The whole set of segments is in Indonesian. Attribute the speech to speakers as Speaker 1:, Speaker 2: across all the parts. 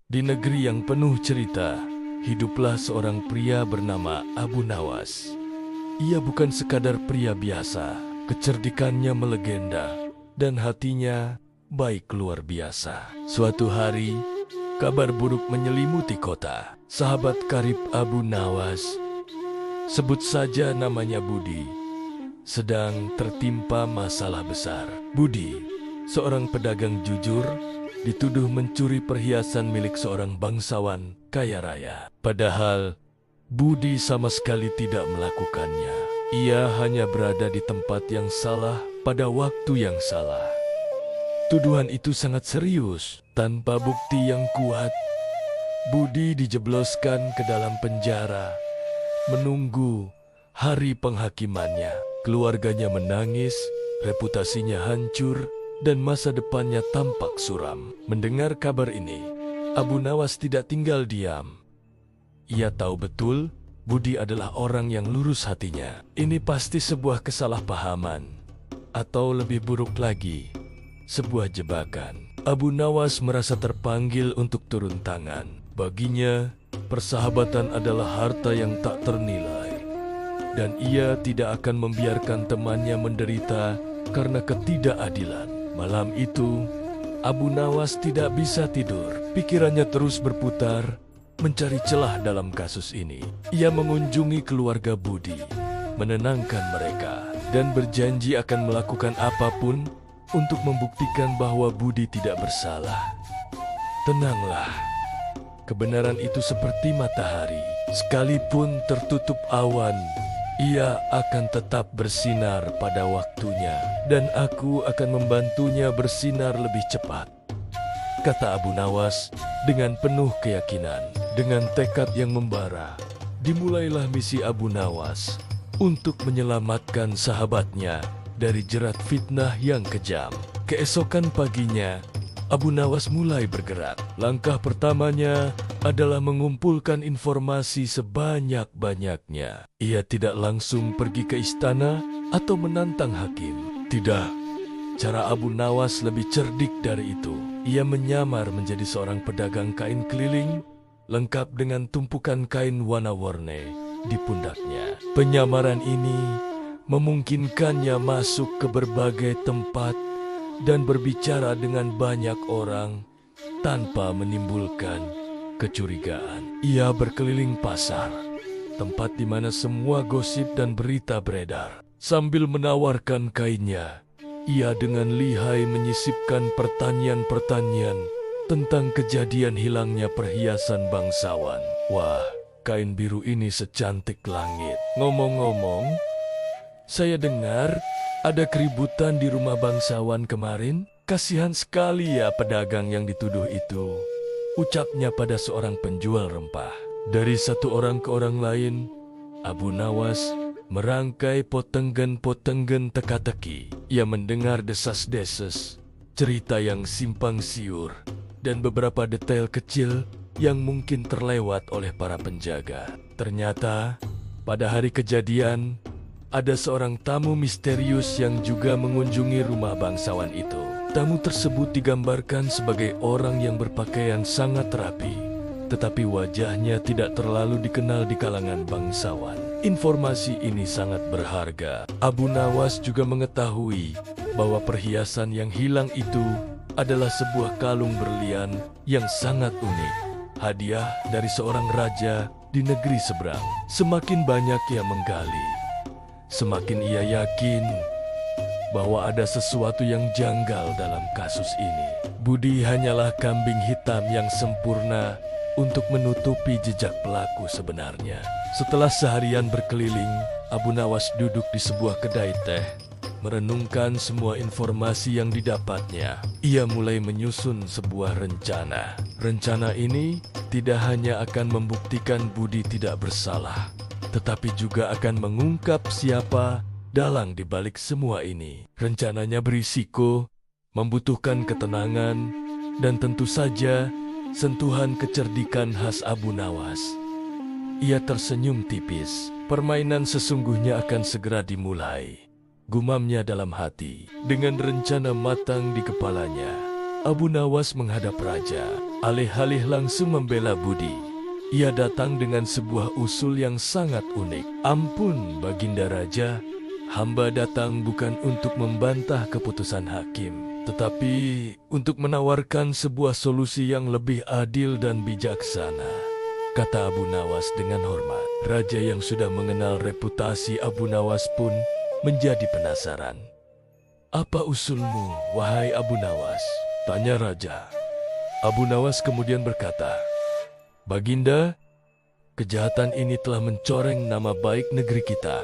Speaker 1: Di negeri yang penuh cerita, hiduplah seorang pria bernama Abu Nawas. Ia bukan sekadar pria biasa, kecerdikannya melegenda, dan hatinya baik luar biasa. Suatu hari, kabar buruk menyelimuti kota. Sahabat karib Abu Nawas, sebut saja namanya Budi, sedang tertimpa masalah besar. Budi, seorang pedagang jujur, dituduh mencuri perhiasan milik seorang bangsawan kaya raya. Padahal, Budi sama sekali tidak melakukannya. Ia hanya berada di tempat yang salah pada waktu yang salah. Tuduhan itu sangat serius. Tanpa bukti yang kuat, Budi dijebloskan ke dalam penjara, menunggu hari penghakimannya. Keluarganya menangis, reputasinya hancur, dan masa depannya tampak suram. Mendengar kabar ini, Abu Nawas tidak tinggal diam. Ia tahu betul Budi adalah orang yang lurus hatinya. Ini pasti sebuah kesalahpahaman, atau lebih buruk lagi, sebuah jebakan. Abu Nawas merasa terpanggil untuk turun tangan. Baginya, persahabatan adalah harta yang tak ternilai, dan ia tidak akan membiarkan temannya menderita karena ketidakadilan. Malam itu, Abu Nawas tidak bisa tidur. Pikirannya terus berputar, mencari celah dalam kasus ini. Ia mengunjungi keluarga Budi, menenangkan mereka, dan berjanji akan melakukan apapun untuk membuktikan bahwa Budi tidak bersalah. Tenanglah, kebenaran itu seperti matahari. Sekalipun tertutup awan, ia akan tetap bersinar pada waktunya, dan aku akan membantunya bersinar lebih cepat, kata Abu Nawas dengan penuh keyakinan. Dengan tekad yang membara, dimulailah misi Abu Nawas untuk menyelamatkan sahabatnya dari jerat fitnah yang kejam. Keesokan paginya, Abu Nawas mulai bergerak. Langkah pertamanya adalah mengumpulkan informasi sebanyak-banyaknya. Ia tidak langsung pergi ke istana atau menantang hakim. Tidak, cara Abu Nawas lebih cerdik dari itu. Ia menyamar menjadi seorang pedagang kain keliling, lengkap dengan tumpukan kain warna-warni di pundaknya. Penyamaran ini memungkinkannya masuk ke berbagai tempat dan berbicara dengan banyak orang tanpa menimbulkan kecurigaan. Ia berkeliling pasar, tempat di mana semua gosip dan berita beredar. Sambil menawarkan kainnya, ia dengan lihai menyisipkan pertanyaan-pertanyaan tentang kejadian hilangnya perhiasan bangsawan. Wah, kain biru ini secantik langit. Ngomong-ngomong, saya dengar ada keributan di rumah bangsawan kemarin. Kasihan sekali ya pedagang yang dituduh itu, ucapnya pada seorang penjual rempah. Dari satu orang ke orang lain, Abu Nawas merangkai potenggen-potenggen teka-teki. Ia mendengar desas-deses, cerita yang simpang siur, dan beberapa detail kecil yang mungkin terlewat oleh para penjaga. Ternyata, pada hari kejadian, ada seorang tamu misterius yang juga mengunjungi rumah bangsawan itu. Tamu tersebut digambarkan sebagai orang yang berpakaian sangat rapi, tetapi wajahnya tidak terlalu dikenal di kalangan bangsawan. Informasi ini sangat berharga. Abu Nawas juga mengetahui bahwa perhiasan yang hilang itu adalah sebuah kalung berlian yang sangat unik, hadiah dari seorang raja di negeri seberang. Semakin banyak ia menggali, semakin ia yakin bahwa ada sesuatu yang janggal dalam kasus ini. Budi hanyalah kambing hitam yang sempurna untuk menutupi jejak pelaku sebenarnya. Setelah seharian berkeliling, Abu Nawas duduk di sebuah kedai teh, merenungkan semua informasi yang didapatnya. Ia mulai menyusun sebuah rencana. Rencana ini tidak hanya akan membuktikan Budi tidak bersalah, tetapi juga akan mengungkap siapa dalang di balik semua ini. Rencananya berisiko, membutuhkan ketenangan, dan tentu saja sentuhan kecerdikan khas Abu Nawas. Ia tersenyum tipis. Permainan sesungguhnya akan segera dimulai, gumamnya dalam hati. Dengan rencana matang di kepalanya, Abu Nawas menghadap raja. Alih-alih langsung membela Budi, ia datang dengan sebuah usul yang sangat unik. Ampun, Baginda Raja, hamba datang bukan untuk membantah keputusan hakim, tetapi untuk menawarkan sebuah solusi yang lebih adil dan bijaksana, kata Abu Nawas dengan hormat. Raja yang sudah mengenal reputasi Abu Nawas pun menjadi penasaran. Apa usulmu, wahai Abu Nawas? Tanya raja. Abu Nawas kemudian berkata, Baginda, kejahatan ini telah mencoreng nama baik negeri kita.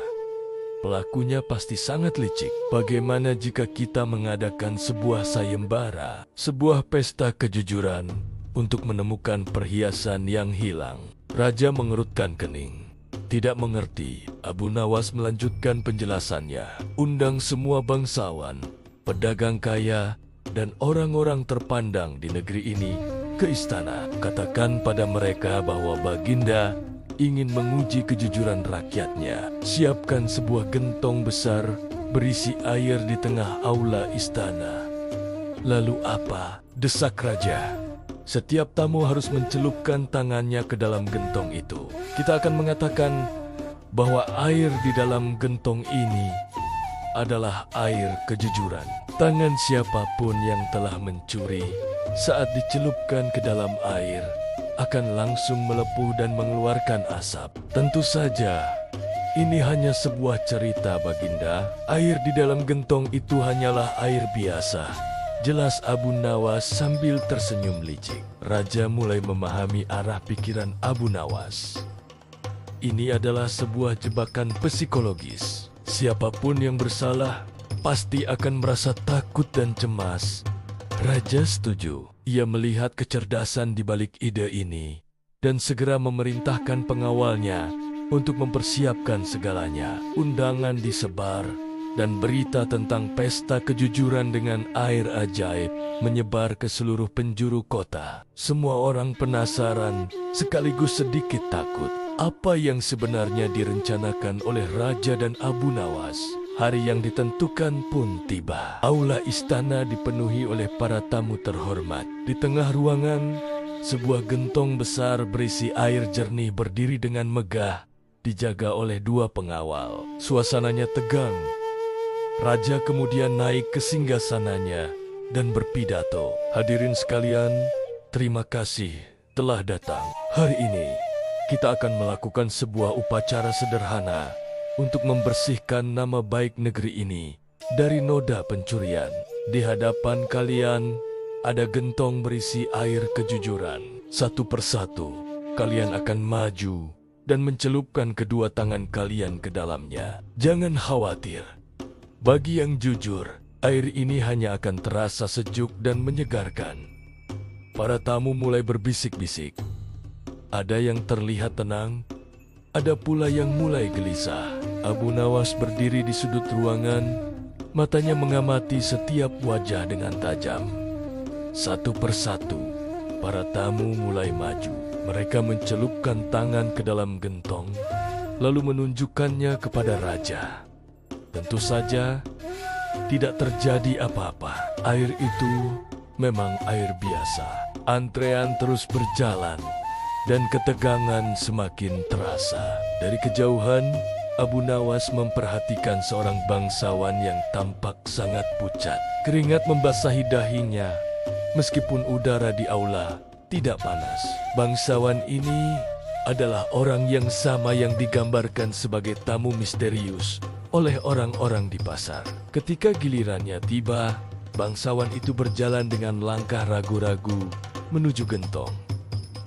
Speaker 1: Pelakunya pasti sangat licik. Bagaimana jika kita mengadakan sebuah sayembara, sebuah pesta kejujuran untuk menemukan perhiasan yang hilang? Raja mengerutkan kening. Tidak mengerti. Abu Nawas melanjutkan penjelasannya. Undang semua bangsawan, pedagang kaya, dan orang-orang terpandang di negeri ini ke istana. Katakan pada mereka bahwa Baginda ingin menguji kejujuran rakyatnya. Siapkan sebuah gentong besar berisi air di tengah aula istana. Lalu apa? Desak raja. Setiap tamu harus mencelupkan tangannya ke dalam gentong itu. Kita akan mengatakan bahwa air di dalam gentong ini adalah air kejujuran. Tangan siapapun yang telah mencuri saat dicelupkan ke dalam air akan langsung melepuh dan mengeluarkan asap. Tentu saja, ini hanya sebuah cerita, Baginda. Air di dalam gentong itu hanyalah air biasa. Jelas Abu Nawas sambil tersenyum licik. Raja mulai memahami arah pikiran Abu Nawas. Ini adalah sebuah jebakan psikologis. Siapapun yang bersalah pasti akan merasa takut dan cemas. Raja setuju. Ia melihat kecerdasan di balik ide ini dan segera memerintahkan pengawalnya untuk mempersiapkan segalanya. Undangan disebar dan berita tentang pesta kejujuran dengan air ajaib menyebar ke seluruh penjuru kota. Semua orang penasaran sekaligus sedikit takut. Apa yang sebenarnya direncanakan oleh Raja dan Abu Nawas? Hari yang ditentukan pun tiba. Aula istana dipenuhi oleh para tamu terhormat. Di tengah ruangan, sebuah gentong besar berisi air jernih berdiri dengan megah, dijaga oleh dua pengawal. Suasananya tegang. Raja kemudian naik ke singgasananya dan berpidato. Hadirin sekalian, terima kasih telah datang. Hari ini, kita akan melakukan sebuah upacara sederhana untuk membersihkan nama baik negeri ini dari noda pencurian. Di hadapan kalian ada gentong berisi air kejujuran. Satu persatu, kalian akan maju dan mencelupkan kedua tangan kalian ke dalamnya. Jangan khawatir. Bagi yang jujur, air ini hanya akan terasa sejuk dan menyegarkan. Para tamu mulai berbisik-bisik. Ada yang terlihat tenang, ada pula yang mulai gelisah. Abu Nawas berdiri di sudut ruangan, matanya mengamati setiap wajah dengan tajam. Satu persatu, para tamu mulai maju. Mereka mencelupkan tangan ke dalam gentong, lalu menunjukkannya kepada raja. Tentu saja, tidak terjadi apa-apa. Air itu memang air biasa. Antrean terus berjalan, dan ketegangan semakin terasa. Dari kejauhan, Abu Nawas memperhatikan seorang bangsawan yang tampak sangat pucat. Keringat membasahi dahinya, meskipun udara di aula tidak panas. Bangsawan ini adalah orang yang sama yang digambarkan sebagai tamu misterius oleh orang-orang di pasar. Ketika gilirannya tiba, bangsawan itu berjalan dengan langkah ragu-ragu menuju gentong.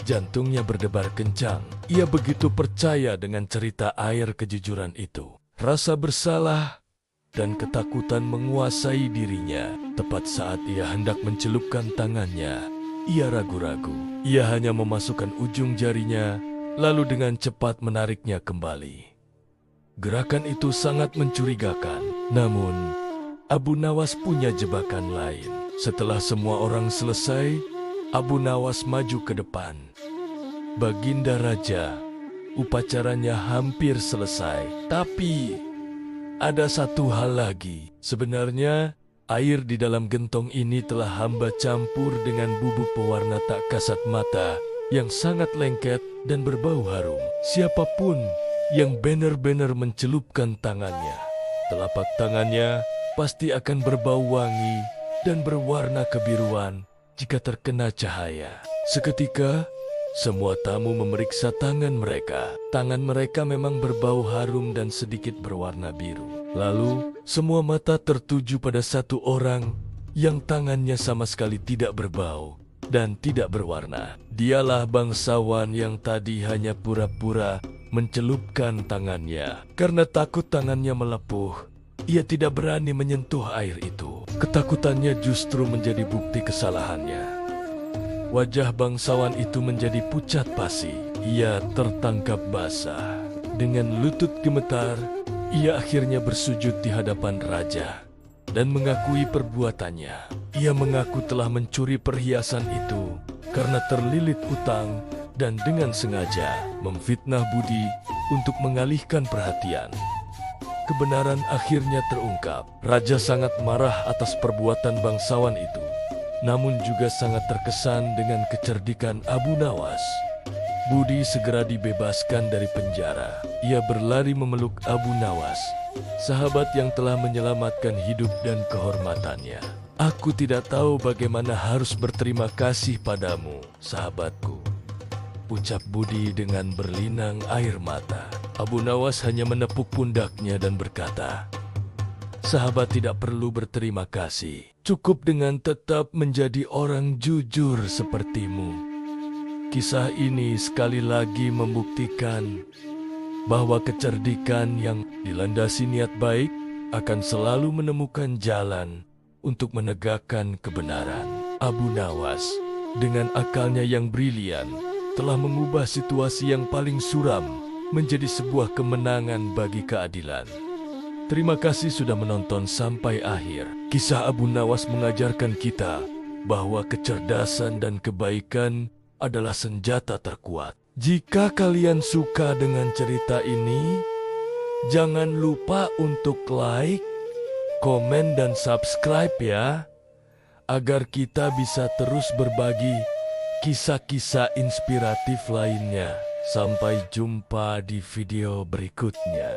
Speaker 1: Jantungnya berdebar kencang. Ia begitu percaya dengan cerita air kejujuran itu. Rasa bersalah dan ketakutan menguasai dirinya. Tepat saat ia hendak mencelupkan tangannya, ia ragu-ragu. Ia hanya memasukkan ujung jarinya, lalu dengan cepat menariknya kembali. Gerakan itu sangat mencurigakan. Namun, Abu Nawas punya jebakan lain. Setelah semua orang selesai, Abu Nawas maju ke depan. Baginda Raja, upacaranya hampir selesai. Tapi, ada satu hal lagi. Sebenarnya, Air di dalam gentong ini telah hamba campur dengan bubuk pewarna tak kasat mata yang sangat lengket dan berbau harum. Siapapun yang benar-benar mencelupkan tangannya, telapak tangannya pasti akan berbau wangi dan berwarna kebiruan jika terkena cahaya. Seketika, semua tamu memeriksa tangan mereka. Tangan mereka memang berbau harum dan sedikit berwarna biru. Lalu, semua mata tertuju pada satu orang yang tangannya sama sekali tidak berbau dan tidak berwarna. Dialah bangsawan yang tadi hanya pura-pura mencelupkan tangannya. Karena takut tangannya melepuh, ia tidak berani menyentuh air itu. Ketakutannya justru menjadi bukti kesalahannya. Wajah bangsawan itu menjadi pucat pasi. Ia tertangkap basah. Dengan lutut gemetar, ia akhirnya bersujud di hadapan raja dan mengakui perbuatannya. Ia mengaku telah mencuri perhiasan itu karena terlilit utang dan dengan sengaja memfitnah Budi untuk mengalihkan perhatian. Kebenaran akhirnya terungkap. Raja sangat marah atas perbuatan bangsawan itu, namun juga sangat terkesan dengan kecerdikan Abu Nawas. Budi segera dibebaskan dari penjara. Ia berlari memeluk Abu Nawas, sahabat yang telah menyelamatkan hidup dan kehormatannya. Aku tidak tahu bagaimana harus berterima kasih padamu, sahabatku, ucap Budi dengan berlinang air mata. Abu Nawas hanya menepuk pundaknya dan berkata, sahabat tidak perlu berterima kasih. Cukup dengan tetap menjadi orang jujur sepertimu. Kisah ini sekali lagi membuktikan bahwa kecerdikan yang dilandasi niat baik akan selalu menemukan jalan untuk menegakkan kebenaran. Abu Nawas, dengan akalnya yang brilian, telah mengubah situasi yang paling suram menjadi sebuah kemenangan bagi keadilan. Terima kasih sudah menonton sampai akhir. Kisah Abu Nawas mengajarkan kita bahwa kecerdasan dan kebaikan adalah senjata terkuat. Jika kalian suka dengan cerita ini, jangan lupa untuk like, komen, dan subscribe ya, agar kita bisa terus berbagi kisah-kisah inspiratif lainnya. Sampai jumpa di video berikutnya.